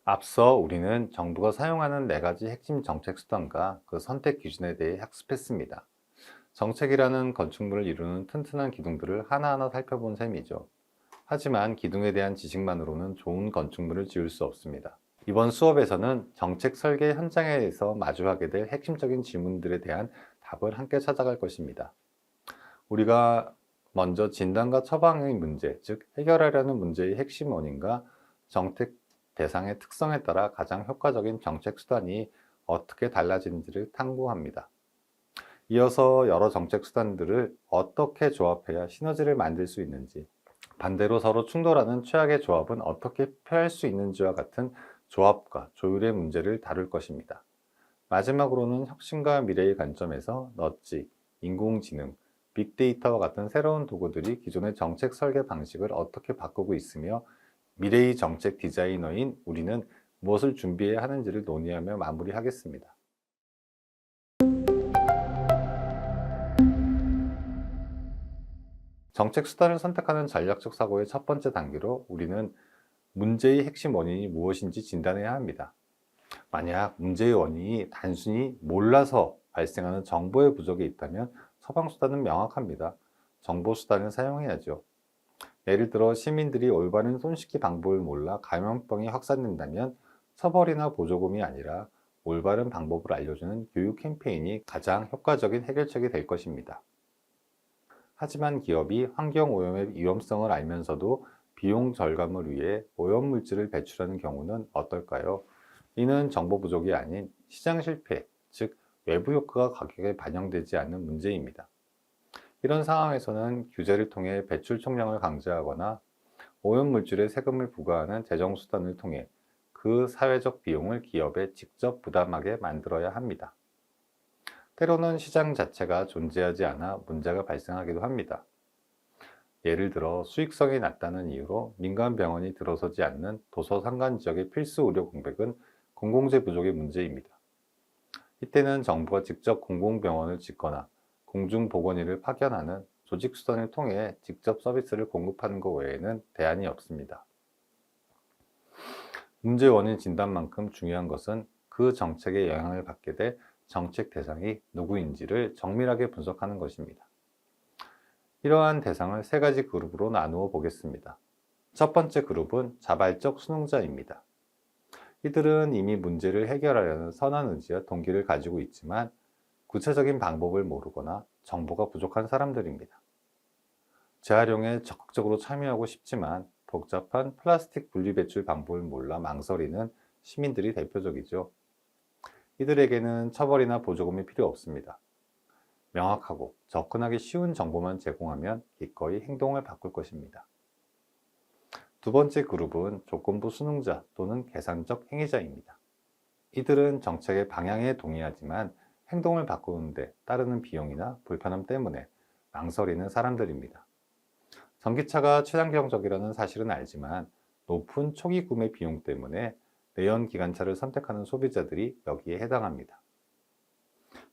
앞서 우리는 정부가 사용하는 4가지 핵심 정책 수단과 그 선택 기준에 대해 학습했습니다. 정책이라는 건축물을 이루는 튼튼한 기둥들을 하나하나 살펴본 셈이죠. 하지만 기둥에 대한 지식만으로는 좋은 건축물을 지을 수 없습니다. 이번 수업에서는 정책 설계 현장에서 마주하게 될 핵심적인 질문들에 대한 답을 함께 찾아갈 것입니다. 우리가 먼저 진단과 처방의 문제, 즉 해결하려는 문제의 핵심 원인과 정책 대상의 특성에 따라 가장 효과적인 정책 수단이 어떻게 달라지는지를 탐구합니다. 이어서 여러 정책 수단들을 어떻게 조합해야 시너지를 만들 수 있는지, 반대로 서로 충돌하는 최악의 조합은 어떻게 피할 수 있는지와 같은 조합과 조율의 문제를 다룰 것입니다. 마지막으로는 혁신과 미래의 관점에서 넛지, 인공지능, 빅데이터와 같은 새로운 도구들이 기존의 정책 설계 방식을 어떻게 바꾸고 있으며 미래의 정책 디자이너인 우리는 무엇을 준비해야 하는지를 논의하며 마무리하겠습니다. 정책 수단을 선택하는 전략적 사고의 첫 번째 단계로 우리는 문제의 핵심 원인이 무엇인지 진단해야 합니다. 만약 문제의 원인이 단순히 몰라서 발생하는 정보의 부족이 있다면 처방수단은 명확합니다. 정보수단을 사용해야죠. 예를 들어 시민들이 올바른 손 씻기 방법을 몰라 감염병이 확산된다면 처벌이나 보조금이 아니라 올바른 방법을 알려주는 교육 캠페인이 가장 효과적인 해결책이 될 것입니다. 하지만 기업이 환경오염의 위험성을 알면서도 비용 절감을 위해 오염물질을 배출하는 경우는 어떨까요? 이는 정보 부족이 아닌 시장 실패, 즉 외부 효과가 가격에 반영되지 않는 문제입니다. 이런 상황에서는 규제를 통해 배출 총량을 강제하거나 오염물질에 세금을 부과하는 재정수단을 통해 그 사회적 비용을 기업에 직접 부담하게 만들어야 합니다. 때로는 시장 자체가 존재하지 않아 문제가 발생하기도 합니다. 예를 들어 수익성이 낮다는 이유로 민간 병원이 들어서지 않는 도서 산간 지역의 필수 의료 공백은 공공재 부족의 문제입니다. 이때는 정부가 직접 공공병원을 짓거나 공중보건의를 파견하는 조직수단을 통해 직접 서비스를 공급하는 것 외에는 대안이 없습니다. 문제 원인 진단만큼 중요한 것은 그 정책에 영향을 받게 될 정책 대상이 누구인지를 정밀하게 분석하는 것입니다. 이러한 대상을 3가지 그룹으로 나누어 보겠습니다. 첫 번째 그룹은 자발적 수능자입니다. 이들은 이미 문제를 해결하려는 선한 의지와 동기를 가지고 있지만 구체적인 방법을 모르거나 정보가 부족한 사람들입니다. 재활용에 적극적으로 참여하고 싶지만 복잡한 플라스틱 분리배출 방법을 몰라 망설이는 시민들이 대표적이죠. 이들에게는 처벌이나 보조금이 필요 없습니다. 명확하고 접근하기 쉬운 정보만 제공하면 기꺼이 행동을 바꿀 것입니다. 두 번째 그룹은 조건부 수능자 또는 계산적 행위자입니다. 이들은 정책의 방향에 동의하지만 행동을 바꾸는데 따르는 비용이나 불편함 때문에 망설이는 사람들입니다. 전기차가 친환경적이라는 사실은 알지만 높은 초기 구매 비용 때문에 내연기관차를 선택하는 소비자들이 여기에 해당합니다.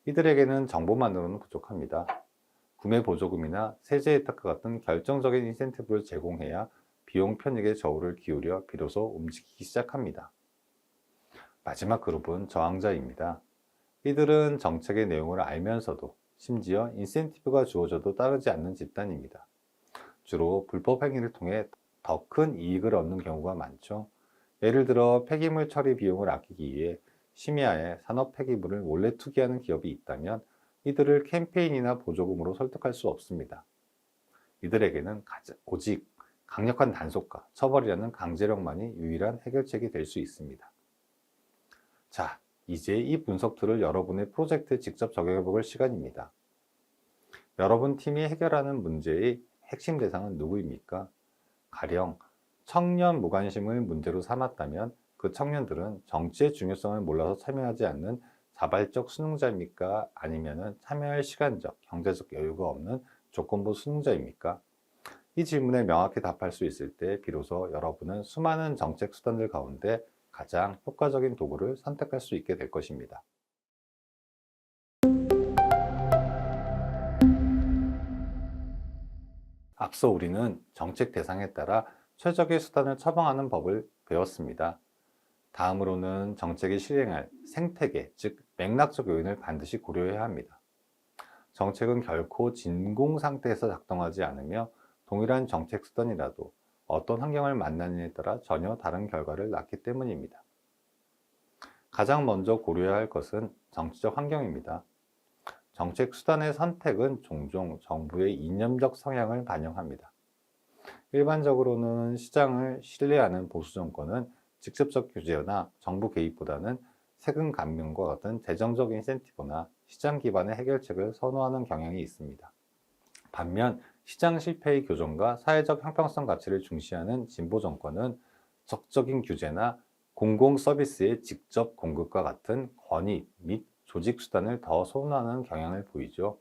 이들에게는 정보만으로는 부족합니다. 구매 보조금이나 세제 혜택과 같은 결정적인 인센티브를 제공해야 비용 편익에 저울을 기울여 비로소 움직이기 시작합니다. 마지막 그룹은 저항자입니다. 이들은 정책의 내용을 알면서도 심지어 인센티브가 주어져도 따르지 않는 집단입니다. 주로 불법 행위를 통해 더 큰 이익을 얻는 경우가 많죠. 예를 들어 폐기물 처리 비용을 아끼기 위해 심야에 산업 폐기물을 몰래 투기하는 기업이 있다면 이들을 캠페인이나 보조금으로 설득할 수 없습니다. 이들에게는 오직 강력한 단속과 처벌이라는 강제력만이 유일한 해결책이 될 수 있습니다. 자, 이제 이 분석 툴을 여러분의 프로젝트에 직접 적용해 볼 시간입니다. 여러분 팀이 해결하는 문제의 핵심 대상은 누구입니까? 가령 청년 무관심을 문제로 삼았다면 그 청년들은 정치의 중요성을 몰라서 참여하지 않는 자발적 수능자입니까? 아니면 참여할 시간적, 경제적 여유가 없는 조건부 수능자입니까? 이 질문에 명확히 답할 수 있을 때 비로소 여러분은 수많은 정책 수단들 가운데 가장 효과적인 도구를 선택할 수 있게 될 것입니다. 앞서 우리는 정책 대상에 따라 최적의 수단을 처방하는 법을 배웠습니다. 다음으로는 정책이 실행할 생태계, 즉 맥락적 요인을 반드시 고려해야 합니다. 정책은 결코 진공 상태에서 작동하지 않으며 동일한 정책 수단이라도 어떤 환경을 만나느냐에 따라 전혀 다른 결과를 낳기 때문입니다. 가장 먼저 고려해야 할 것은 정치적 환경입니다. 정책 수단의 선택은 종종 정부의 이념적 성향을 반영합니다. 일반적으로는 시장을 신뢰하는 보수 정권은 직접적 규제나 정부 개입보다는 세금 감면과 같은 재정적 인센티브나 시장 기반의 해결책을 선호하는 경향이 있습니다. 반면 시장 실패의 교정과 사회적 형평성 가치를 중시하는 진보 정권은 적적인 규제나 공공 서비스의 직접 공급과 같은 권위 및 조직 수단을 더 선호하는 경향을 보이죠.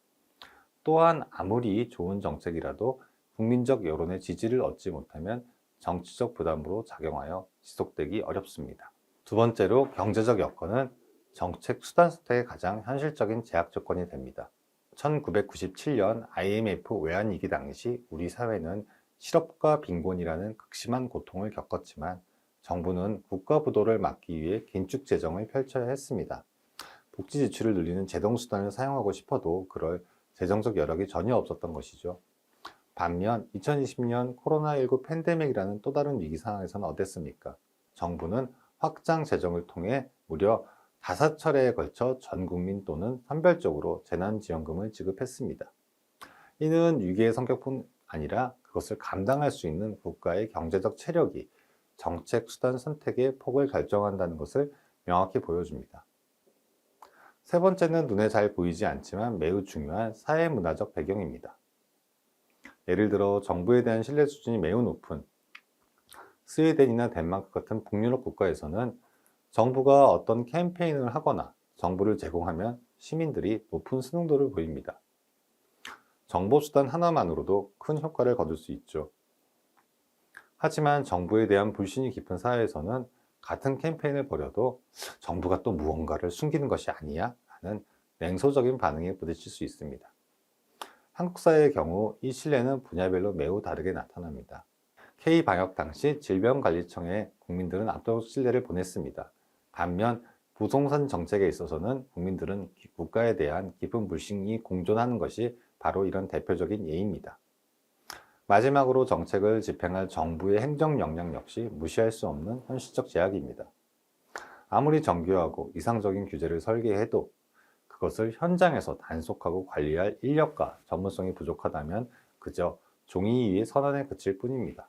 또한 아무리 좋은 정책이라도 국민적 여론의 지지를 얻지 못하면 정치적 부담으로 작용하여 지속되기 어렵습니다. 두 번째로 경제적 여건은 정책 수단 선택의 가장 현실적인 제약 조건이 됩니다. 1997년 IMF 외환위기 당시 우리 사회는 실업과 빈곤이라는 극심한 고통을 겪었지만 정부는 국가 부도를 막기 위해 긴축 재정을 펼쳐야 했습니다. 복지 지출을 늘리는 제동 수단을 사용하고 싶어도 그럴 재정적 여력이 전혀 없었던 것이죠. 반면 2020년 코로나19 팬데믹이라는 또 다른 위기 상황에서는 어땠습니까? 정부는 확장 재정을 통해 무려 5차례에 걸쳐 전 국민 또는 선별적으로 재난지원금을 지급했습니다. 이는 위기의 성격뿐 아니라 그것을 감당할 수 있는 국가의 경제적 체력이 정책 수단 선택의 폭을 결정한다는 것을 명확히 보여줍니다. 세 번째는 눈에 잘 보이지 않지만 매우 중요한 사회문화적 배경입니다. 예를 들어 정부에 대한 신뢰 수준이 매우 높은 스웨덴이나 덴마크 같은 북유럽 국가에서는 정부가 어떤 캠페인을 하거나 정보를 제공하면 시민들이 높은 순응도를 보입니다. 정보 수단 하나만으로도 큰 효과를 거둘 수 있죠. 하지만 정부에 대한 불신이 깊은 사회에서는 같은 캠페인을 벌여도 정부가 또 무언가를 숨기는 것이 아니야? 하는 냉소적인 반응에 부딪힐 수 있습니다. 한국 사회의 경우 이 신뢰는 분야별로 매우 다르게 나타납니다. K방역 당시 질병관리청에 국민들은 압도적 신뢰를 보냈습니다. 반면 부동산 정책에 있어서는 국민들은 국가에 대한 깊은 불신이 공존하는 것이 바로 이런 대표적인 예입니다. 마지막으로 정책을 집행할 정부의 행정 역량 역시 무시할 수 없는 현실적 제약입니다. 아무리 정교하고 이상적인 규제를 설계해도 그것을 현장에서 단속하고 관리할 인력과 전문성이 부족하다면 그저 종이 위의 선언에 그칠 뿐입니다.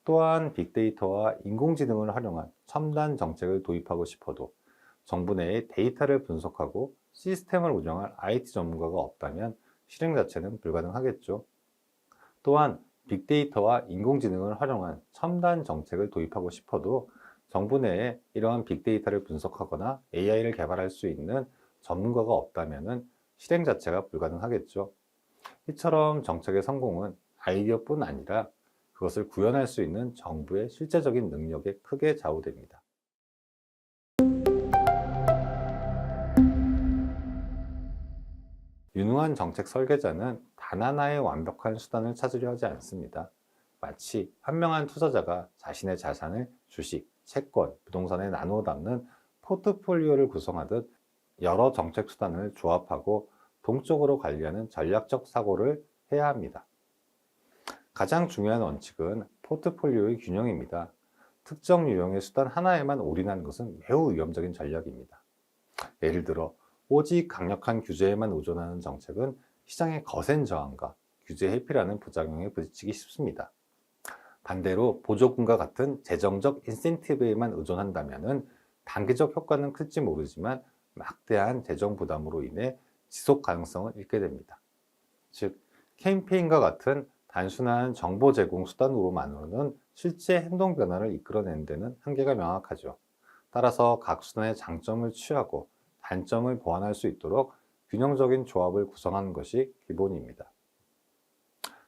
또한 빅데이터와 인공지능을 활용한 첨단 정책을 도입하고 싶어도 정부 내에 데이터를 분석하고 시스템을 운영할 IT 전문가가 없다면 실행 자체는 불가능하겠죠. 또한 빅데이터와 인공지능을 활용한 첨단 정책을 도입하고 싶어도 정부 내에 이러한 빅데이터를 분석하거나 AI를 개발할 수 있는 전문가가 없다면 실행 자체가 불가능하겠죠. 이처럼 정책의 성공은 아이디어뿐 아니라 그것을 구현할 수 있는 정부의 실제적인 능력에 크게 좌우됩니다. 유능한 정책 설계자는 단 하나의 완벽한 수단을 찾으려 하지 않습니다. 마치 현명한 투자자가 자신의 자산을 주식, 채권, 부동산에 나누어 담는 포트폴리오를 구성하듯 여러 정책 수단을 조합하고 동적으로 관리하는 전략적 사고를 해야 합니다. 가장 중요한 원칙은 포트폴리오의 균형입니다. 특정 유형의 수단 하나에만 올인하는 것은 매우 위험적인 전략입니다. 예를 들어 오직 강력한 규제에만 의존하는 정책은 시장의 거센 저항과 규제 회피라는 부작용에 부딪히기 쉽습니다. 반대로 보조금과 같은 재정적 인센티브에만 의존한다면 단기적 효과는 클지 모르지만 막대한 재정 부담으로 인해 지속 가능성을 잃게 됩니다. 즉, 캠페인과 같은 단순한 정보 제공 수단으로만으로는 실제 행동 변화를 이끌어내는 데는 한계가 명확하죠. 따라서 각 수단의 장점을 취하고 단점을 보완할 수 있도록 균형적인 조합을 구성하는 것이 기본입니다.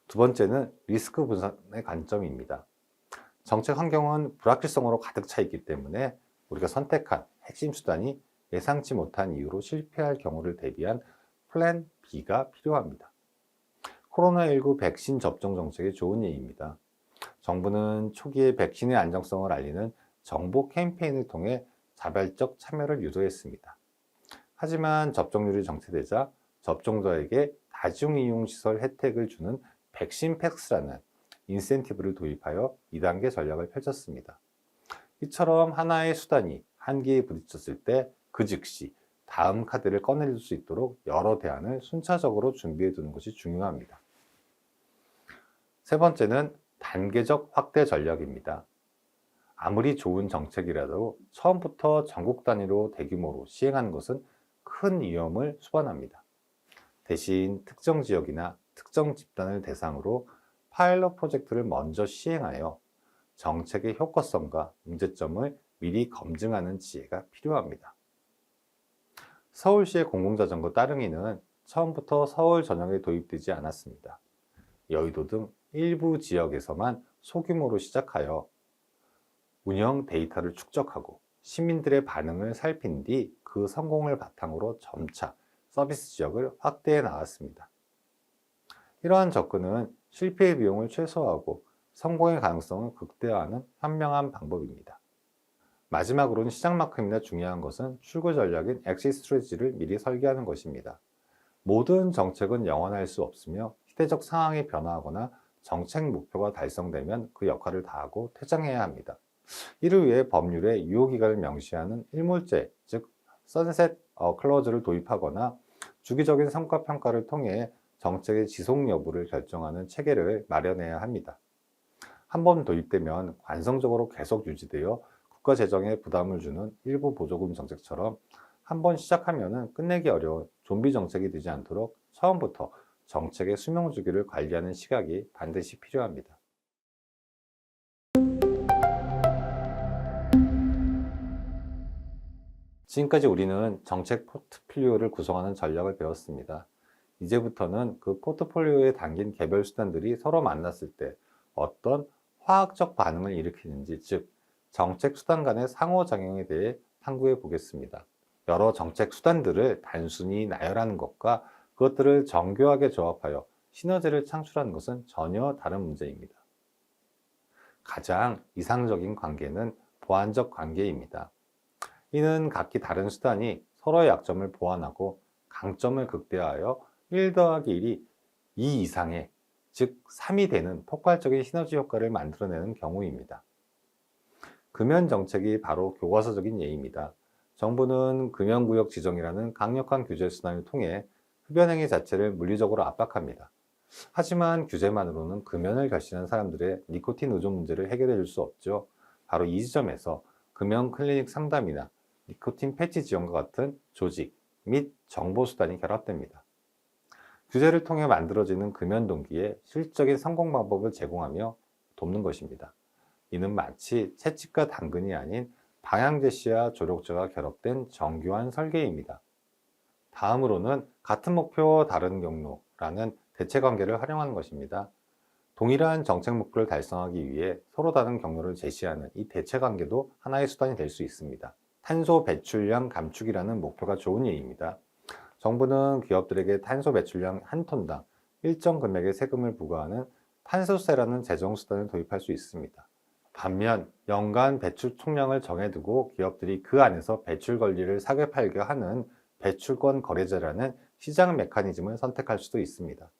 두 번째는 리스크 분산의 관점입니다. 정책 환경은 불확실성으로 가득 차 있기 때문에 우리가 선택한 핵심 수단이 예상치 못한 이유로 실패할 경우를 대비한 플랜 B가 필요합니다. 코로나19 백신 접종 정책의 좋은 예입니다. 정부는 초기에 백신의 안정성을 알리는 정보 캠페인을 통해 자발적 참여를 유도했습니다. 하지만 접종률이 정체되자 접종자에게 다중이용시설 혜택을 주는 백신 패스라는 인센티브를 도입하여 2단계 전략을 펼쳤습니다. 이처럼 하나의 수단이 한계에 부딪혔을 때 그 즉시 다음 카드를 꺼낼 수 있도록 여러 대안을 순차적으로 준비해 두는 것이 중요합니다. 세 번째는 단계적 확대 전략입니다. 아무리 좋은 정책이라도 처음부터 전국 단위로 대규모로 시행하는 것은 큰 위험을 수반합니다. 대신 특정 지역이나 특정 집단을 대상으로 파일럿 프로젝트를 먼저 시행하여 정책의 효과성과 문제점을 미리 검증하는 지혜가 필요합니다. 서울시의 공공자전거 따릉이는 처음부터 서울 전역에 도입되지 않았습니다. 여의도 등 일부 지역에서만 소규모로 시작하여 운영 데이터를 축적하고 시민들의 반응을 살핀 뒤 그 성공을 바탕으로 점차 서비스 지역을 확대해 나갔습니다. 이러한 접근은 실패의 비용을 최소화하고 성공의 가능성을 극대화하는 현명한 방법입니다. 마지막으로는 시장만큼이나 중요한 것은 출구 전략인 엑시트 스트래티지를 미리 설계하는 것입니다. 모든 정책은 영원할 수 없으며 시대적 상황이 변화하거나 정책 목표가 달성되면 그 역할을 다하고 퇴장해야 합니다. 이를 위해 법률에 유효기간을 명시하는 일몰제, 즉 선셋 클로즈를 도입하거나 주기적인 성과 평가를 통해 정책의 지속 여부를 결정하는 체계를 마련해야 합니다. 한번 도입되면 관성적으로 계속 유지되어 국가 재정에 부담을 주는 일부 보조금 정책처럼 한번 시작하면 끝내기 어려운 좀비 정책이 되지 않도록 처음부터 정책의 수명 주기를 관리하는 시각이 반드시 필요합니다. 지금까지 우리는 정책 포트폴리오를 구성하는 전략을 배웠습니다. 이제부터는 그 포트폴리오에 담긴 개별 수단들이 서로 만났을 때 어떤 화학적 반응을 일으키는지, 즉 정책 수단 간의 상호작용에 대해 탐구해 보겠습니다. 여러 정책 수단들을 단순히 나열하는 것과 그것들을 정교하게 조합하여 시너지를 창출하는 것은 전혀 다른 문제입니다. 가장 이상적인 관계는 보완적 관계입니다. 이는 각기 다른 수단이 서로의 약점을 보완하고 강점을 극대화하여 1 더하기 1이 2 이상의, 즉 3이 되는 폭발적인 시너지 효과를 만들어내는 경우입니다. 금연 정책이 바로 교과서적인 예입니다. 정부는 금연구역 지정이라는 강력한 규제 수단을 통해 흡연행위 자체를 물리적으로 압박합니다. 하지만 규제만으로는 금연을 결심한 사람들의 니코틴 의존 문제를 해결해 줄 수 없죠. 바로 이 지점에서 금연 클리닉 상담이나 니코틴 패치 지원과 같은 조직 및 정보 수단이 결합됩니다. 규제를 통해 만들어지는 금연 동기에 실질적인 성공 방법을 제공하며 돕는 것입니다. 이는 마치 채찍과 당근이 아닌 방향 제시와 조력자가 결합된 정교한 설계입니다. 다음으로는 같은 목표 다른 경로라는 대체 관계를 활용하는 것입니다. 동일한 정책 목표를 달성하기 위해 서로 다른 경로를 제시하는 이 대체 관계도 하나의 수단이 될 수 있습니다. 탄소 배출량 감축이라는 목표가 좋은 예입니다. 정부는 기업들에게 탄소 배출량 1톤당 일정 금액의 세금을 부과하는 탄소세라는 재정 수단을 도입할 수 있습니다. 반면 연간 배출 총량을 정해두고 기업들이 그 안에서 배출 권리를 사게 팔게 하는 배출권 거래제라는 시장 메커니즘을 선택할 수도 있습니다.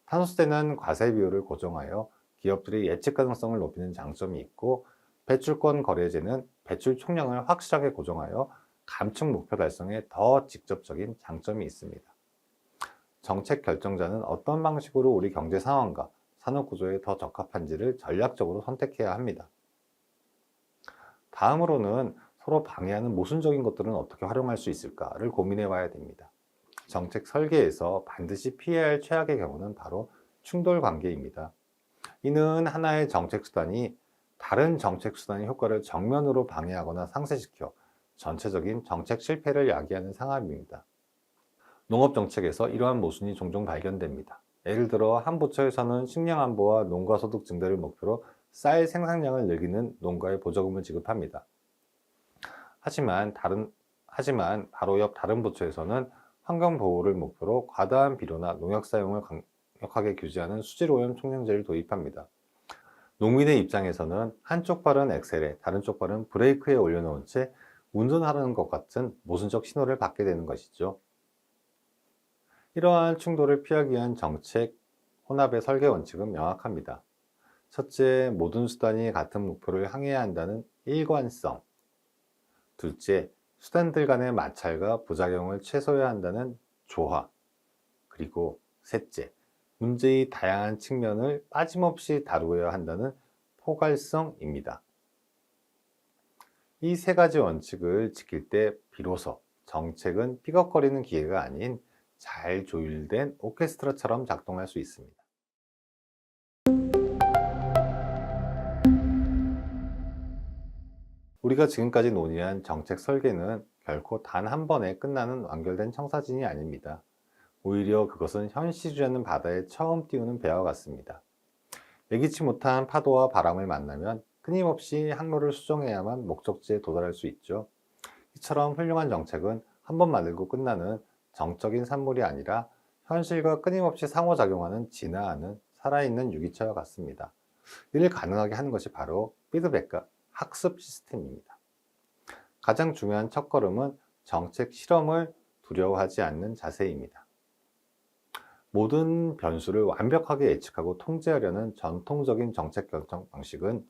탄소세는 과세 비율을 고정하여 기업들의 예측 가능성을 높이는 장점이 있고, 배출권 거래제는 배출 총량을 확실하게 고정하여 감축 목표 달성에 더 직접적인 장점이 있습니다. 정책 결정자는 어떤 방식으로 우리 경제 상황과 산업 구조에 더 적합한지를 전략적으로 선택해야 합니다. 다음으로는 서로 방해하는 모순적인 것들은 어떻게 활용할 수 있을까를 고민해 봐야 됩니다. 정책 설계에서 반드시 피해야 할 최악의 경우는 바로 충돌 관계입니다. 이는 하나의 정책 수단이 다른 정책 수단의 효과를 정면으로 방해하거나 상쇄시켜 전체적인 정책 실패를 야기하는 상황입니다. 농업 정책에서 이러한 모순이 종종 발견됩니다. 예를 들어 한 부처에서는 식량 안보와 농가 소득 증대를 목표로 쌀 생산량을 늘리는 농가에 보조금을 지급합니다. 하지만 바로 옆 다른 부처에서는 환경 보호를 목표로 과다한 비료나 농약 사용을 강력하게 규제하는 수질 오염 총량제를 도입합니다. 농민의 입장에서는 한쪽 발은 엑셀에 다른 쪽 발은 브레이크에 올려놓은 채 운전하는 것 같은 모순적 신호를 받게 되는 것이죠. 이러한 충돌을 피하기 위한 정책 혼합의 설계 원칙은 명확합니다. 첫째, 모든 수단이 같은 목표를 향해야 한다는 일관성. 둘째, 수단들 간의 마찰과 부작용을 최소화해야 한다는 조화. 그리고 셋째, 문제의 다양한 측면을 빠짐없이 다루어야 한다는 포괄성입니다. 이 세 가지 원칙을 지킬 때 비로소 정책은 삐걱거리는 기계가 아닌 잘 조율된 오케스트라처럼 작동할 수 있습니다. 우리가 지금까지 논의한 정책 설계는 결코 단 한 번에 끝나는 완결된 청사진이 아닙니다. 오히려 그것은 현실이라는 바다에 처음 띄우는 배와 같습니다. 예기치 못한 파도와 바람을 만나면 끊임없이 항로를 수정해야만 목적지에 도달할 수 있죠. 이처럼 훌륭한 정책은 한 번 만들고 끝나는 정적인 산물이 아니라 현실과 끊임없이 상호작용하는 진화하는 살아있는 유기체와 같습니다. 이를 가능하게 하는 것이 바로 피드백과 학습 시스템입니다. 가장 중요한 첫걸음은 정책 실험을 두려워하지 않는 자세입니다. 모든 변수를 완벽하게 예측하고 통제하려는 전통적인 정책 결정 방식은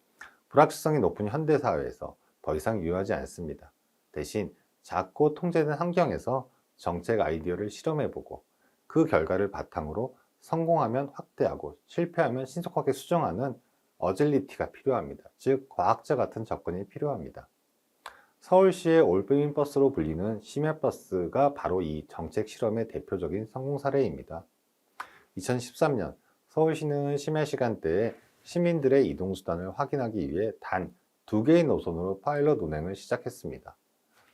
불확실성이 높은 현대사회에서 더 이상 유효하지 않습니다. 대신 작고 통제된 환경에서 정책 아이디어를 실험해보고 그 결과를 바탕으로 성공하면 확대하고 실패하면 신속하게 수정하는 어질리티가 필요합니다. 즉 과학자 같은 접근이 필요합니다. 서울시의 올빼미 버스로 불리는 심야버스가 바로 이 정책 실험의 대표적인 성공 사례입니다. 2013년 서울시는 심야 시간대에 시민들의 이동수단을 확인하기 위해 단 2개의 노선으로 파일럿 운행을 시작했습니다.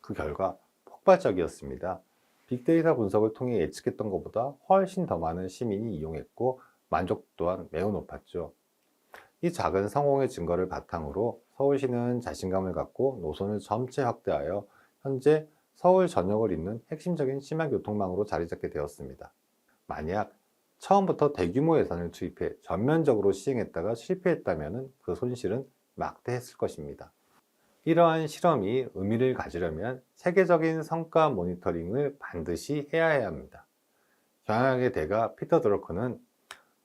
그 결과 폭발적이었습니다. 빅데이터 분석을 통해 예측했던 것보다 훨씬 더 많은 시민이 이용했고 만족도 또한 매우 높았죠. 이 작은 성공의 증거를 바탕으로 서울시는 자신감을 갖고 노선을 점차 확대하여 현재 서울 전역을 잇는 핵심적인 심야 교통망으로 자리 잡게 되었습니다. 만약 처음부터 대규모 예산을 투입해 전면적으로 시행했다가 실패했다면 그 손실은 막대했을 것입니다. 이러한 실험이 의미를 가지려면 세계적인 성과 모니터링을 반드시 해야 합니다. 경영학의 대가 피터 드러커는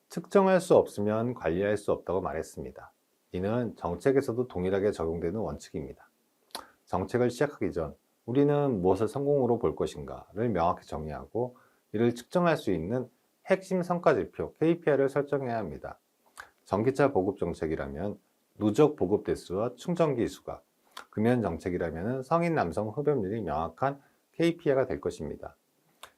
측정할 수 없으면 관리할 수 없다고 말했습니다. 이는 정책에서도 동일하게 적용되는 원칙입니다. 정책을 시작하기 전 우리는 무엇을 성공으로 볼 것인가를 명확히 정의하고 이를 측정할 수 있는 핵심 성과지표 KPI를 설정해야 합니다. 전기차 보급 정책이라면 누적 보급 대수와 충전기 수가, 금연 정책이라면 성인 남성 흡연율이 명확한 KPI가 될 것입니다.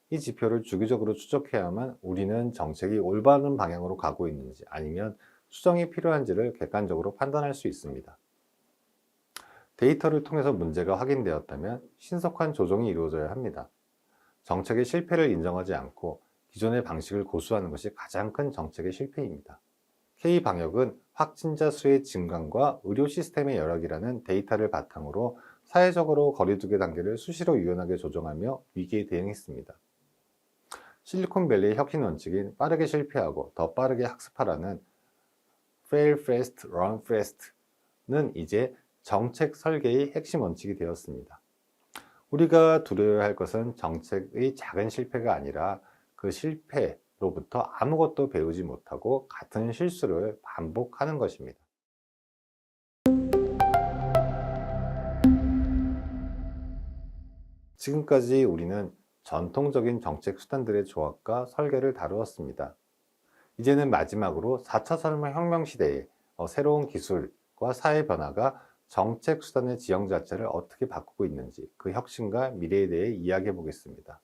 이 지표를 주기적으로 추적해야만 우리는 정책이 올바른 방향으로 가고 있는지 아니면 수정이 필요한지를 객관적으로 판단할 수 있습니다. 데이터를 통해서 문제가 확인되었다면 신속한 조정이 이루어져야 합니다. 정책의 실패를 인정하지 않고 기존의 방식을 고수하는 것이 가장 큰 정책의 실패입니다. K방역은 확진자 수의 증감과 의료 시스템의 열악이라는 데이터를 바탕으로 사회적으로 거리두기 단계를 수시로 유연하게 조정하며 위기에 대응했습니다. 실리콘밸리의 혁신 원칙인 빠르게 실패하고 더 빠르게 학습하라는 Fail fast, run fast는 이제 정책 설계의 핵심 원칙이 되었습니다. 우리가 두려워할 것은 정책의 작은 실패가 아니라 그 실패로부터 아무것도 배우지 못하고 같은 실수를 반복하는 것입니다. 지금까지 우리는 전통적인 정책 수단들의 조합과 설계를 다루었습니다. 이제는 마지막으로 4차 산업혁명 시대에 새로운 기술과 사회 변화가 정책 수단의 지형 자체를 어떻게 바꾸고 있는지 그 혁신과 미래에 대해 이야기해 보겠습니다.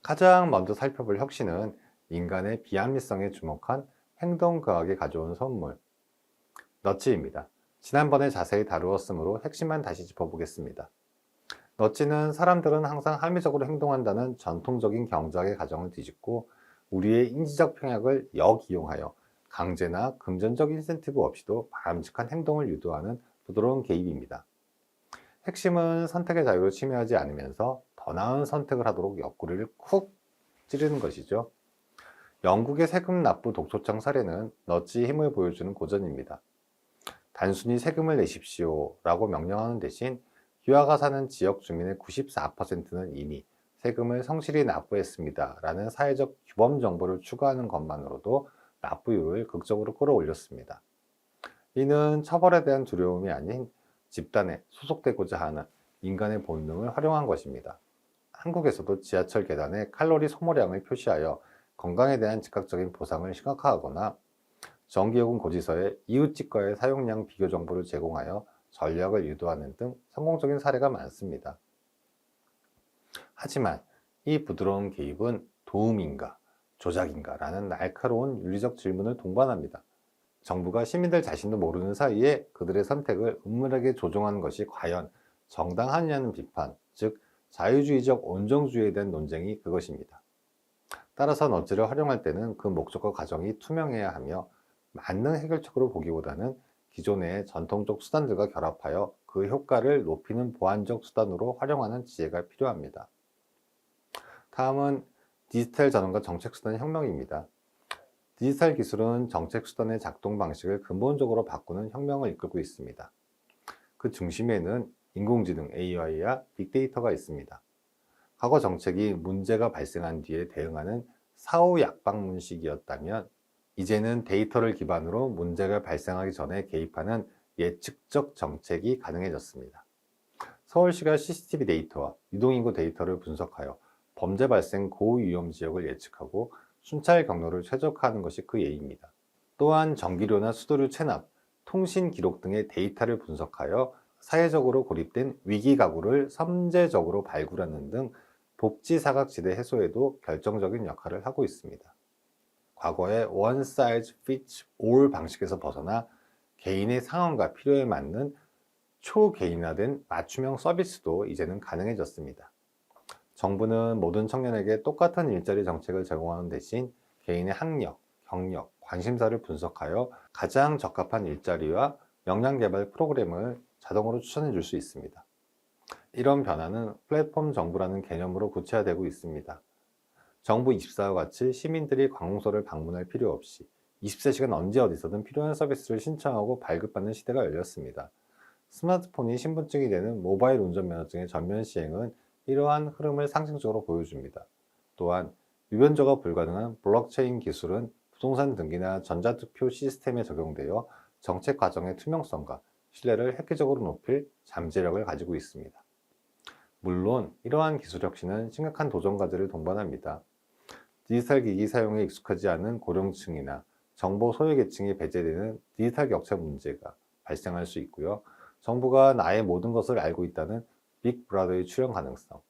가장 먼저 살펴볼 혁신은 인간의 비합리성에 주목한 행동과학이 가져온 선물, 너치입니다. 지난번에 자세히 다루었으므로 핵심만 다시 짚어보겠습니다. 너치는 사람들은 항상 합리적으로 행동한다는 전통적인 경제학의 가정을 뒤집고 우리의 인지적 평약을 역이용하여 강제나 금전적 인센티브 없이도 바람직한 행동을 유도하는 부드러운 개입입니다. 핵심은 선택의 자유를 침해하지 않으면서 더 나은 선택을 하도록 옆구리를 쿡 찌르는 것이죠. 영국의 세금 납부 독초청 사례는 너지의 힘을 보여주는 고전입니다. 단순히 세금을 내십시오 라고 명령하는 대신 휴아가 사는 지역 주민의 94%는 이미 세금을 성실히 납부했습니다 라는 사회적 규범 정보를 추가하는 것만으로도 납부율을 극적으로 끌어올렸습니다. 이는 처벌에 대한 두려움이 아닌 집단에 소속되고자 하는 인간의 본능을 활용한 것입니다. 한국에서도 지하철 계단에 칼로리 소모량을 표시하여 건강에 대한 즉각적인 보상을 시각화하거나 전기요금 고지서에 이웃집과의 사용량 비교 정보를 제공하여 전략을 유도하는 등 성공적인 사례가 많습니다. 하지만 이 부드러운 개입은 도움인가, 조작인가 라는 날카로운 윤리적 질문을 동반합니다. 정부가 시민들 자신도 모르는 사이에 그들의 선택을 은밀하게 조종하는 것이 과연 정당하냐는 비판, 즉 자유주의적 온정주의에 대한 논쟁이 그것입니다. 따라서 너지를 활용할 때는 그 목적과 과정이 투명해야 하며 만능 해결책으로 보기보다는 기존의 전통적 수단들과 결합하여 그 효과를 높이는 보완적 수단으로 활용하는 지혜가 필요합니다. 다음은 디지털 전환과 정책수단 혁명입니다. 디지털 기술은 정책수단의 작동 방식을 근본적으로 바꾸는 혁명을 이끌고 있습니다. 그 중심에는 인공지능 AI와 빅데이터가 있습니다. 과거 정책이 문제가 발생한 뒤에 대응하는 사후약방문식이었다면 이제는 데이터를 기반으로 문제가 발생하기 전에 개입하는 예측적 정책이 가능해졌습니다. 서울시가 CCTV 데이터와 유동인구 데이터를 분석하여 범죄 발생 고위험 지역을 예측하고 순찰 경로를 최적화하는 것이 그 예입니다. 또한 전기료나 수도료 체납, 통신 기록 등의 데이터를 분석하여 사회적으로 고립된 위기 가구를 선제적으로 발굴하는 등 복지 사각지대 해소에도 결정적인 역할을 하고 있습니다. 과거의 one size fits all 방식에서 벗어나 개인의 상황과 필요에 맞는 초개인화된 맞춤형 서비스도 이제는 가능해졌습니다. 정부는 모든 청년에게 똑같은 일자리 정책을 제공하는 대신 개인의 학력, 경력, 관심사를 분석하여 가장 적합한 일자리와 역량 개발 프로그램을 자동으로 추천해 줄 수 있습니다. 이런 변화는 플랫폼 정부라는 개념으로 구체화되고 있습니다. 정부 24와 같이 시민들이 관공서를 방문할 필요 없이 24시간 언제 어디서든 필요한 서비스를 신청하고 발급받는 시대가 열렸습니다. 스마트폰이 신분증이 되는 모바일 운전면허증의 전면 시행은 이러한 흐름을 상징적으로 보여줍니다. 또한 유변조가 불가능한 블록체인 기술은 부동산 등기나 전자투표 시스템에 적용되어 정책 과정의 투명성과 신뢰를 획기적으로 높일 잠재력을 가지고 있습니다. 물론 이러한 기술 혁신은 심각한 도전 과제를 동반합니다. 디지털 기기 사용에 익숙하지 않은 고령층이나 정보 소외계층이 배제되는 디지털 격차 문제가 발생할 수 있고요. 정부가 나의 모든 것을 알고 있다는 빅브라더의 출현 가능성,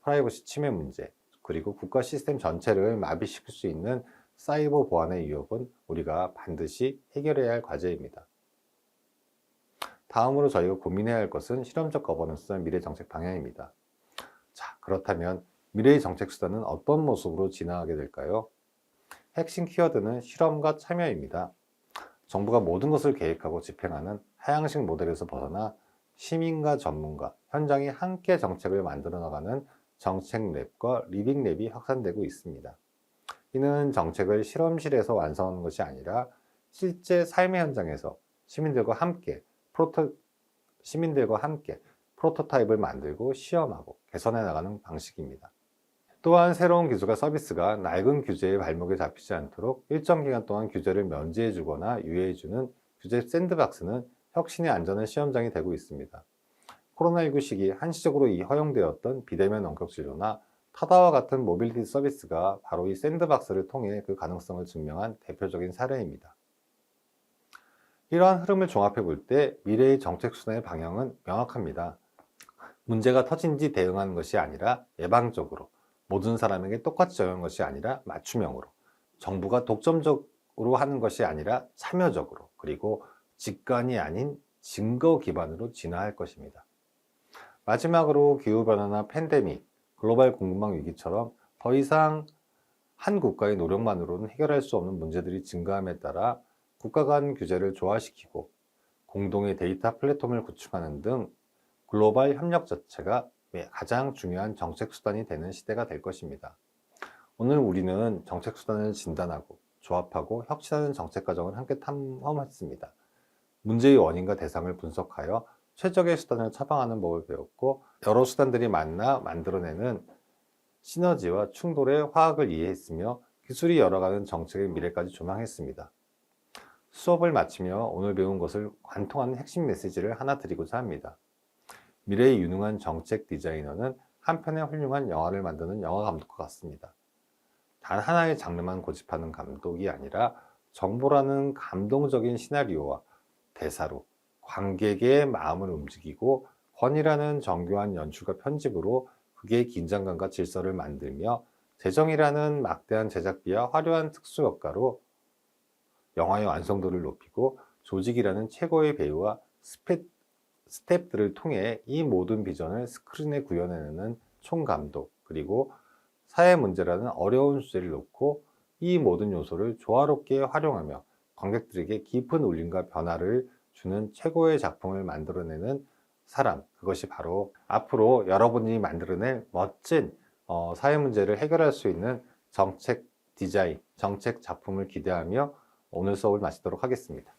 프라이버시 침해 문제, 그리고 국가 시스템 전체를 마비시킬 수 있는 사이버 보안의 위협은 우리가 반드시 해결해야 할 과제입니다. 다음으로 저희가 고민해야 할 것은 실험적 거버넌스 미래 정책 방향입니다. 자, 그렇다면 미래의 정책 수단은 어떤 모습으로 진화하게 될까요? 핵심 키워드는 실험과 참여입니다. 정부가 모든 것을 계획하고 집행하는 하향식 모델에서 벗어나 시민과 전문가, 현장이 함께 정책을 만들어 나가는 정책 랩과 리빙 랩이 확산되고 있습니다. 이는 정책을 실험실에서 완성하는 것이 아니라 실제 삶의 현장에서 시민들과 함께 프로토타입을 만들고 시험하고 개선해 나가는 방식입니다. 또한 새로운 기술과 서비스가 낡은 규제의 발목에 잡히지 않도록 일정 기간 동안 규제를 면제해 주거나 유예해 주는 규제 샌드박스는 혁신의 안전한 시험장이 되고 있습니다. 코로나19 시기 한시적으로 허용되었던 비대면 원격 진료나 타다와 같은 모빌리티 서비스가 바로 이 샌드박스를 통해 그 가능성을 증명한 대표적인 사례입니다. 이러한 흐름을 종합해 볼 때 미래의 정책 수단의 방향은 명확합니다. 문제가 터진 뒤 대응하는 것이 아니라 예방적으로, 모든 사람에게 똑같이 적용하는 것이 아니라 맞춤형으로, 정부가 독점적으로 하는 것이 아니라 참여적으로, 그리고 직관이 아닌 증거 기반으로 진화할 것입니다. 마지막으로 기후변화나 팬데믹, 글로벌 공급망 위기처럼 더 이상 한 국가의 노력만으로는 해결할 수 없는 문제들이 증가함에 따라 국가 간 규제를 조화시키고 공동의 데이터 플랫폼을 구축하는 등 글로벌 협력 자체가 가장 중요한 정책 수단이 되는 시대가 될 것입니다. 오늘 우리는 정책 수단을 진단하고 조합하고 혁신하는 정책 과정을 함께 탐험했습니다. 문제의 원인과 대상을 분석하여 최적의 수단을 처방하는 법을 배웠고, 여러 수단들이 만나 만들어내는 시너지와 충돌의 화학을 이해했으며 기술이 열어가는 정책의 미래까지 조망했습니다. 수업을 마치며 오늘 배운 것을 관통하는 핵심 메시지를 하나 드리고자 합니다. 미래의 유능한 정책 디자이너는 한 편의 훌륭한 영화를 만드는 영화 감독과 같습니다. 단 하나의 장르만 고집하는 감독이 아니라 정보라는 감동적인 시나리오와 대사로 관객의 마음을 움직이고, 권위라는 정교한 연출과 편집으로 극의 긴장감과 질서를 만들며, 재정이라는 막대한 제작비와 화려한 특수 효과로 영화의 완성도를 높이고, 조직이라는 최고의 배우와 스태프들을 통해 이 모든 비전을 스크린에 구현해내는 총감독, 그리고 사회 문제라는 어려운 주제를 놓고 이 모든 요소를 조화롭게 활용하며 관객들에게 깊은 울림과 변화를 주는 최고의 작품을 만들어내는 사람, 그것이 바로 앞으로 여러분이 만들어낼 멋진 사회 문제를 해결할 수 있는 정책 디자인, 정책 작품을 기대하며 오늘 수업을 마치도록 하겠습니다.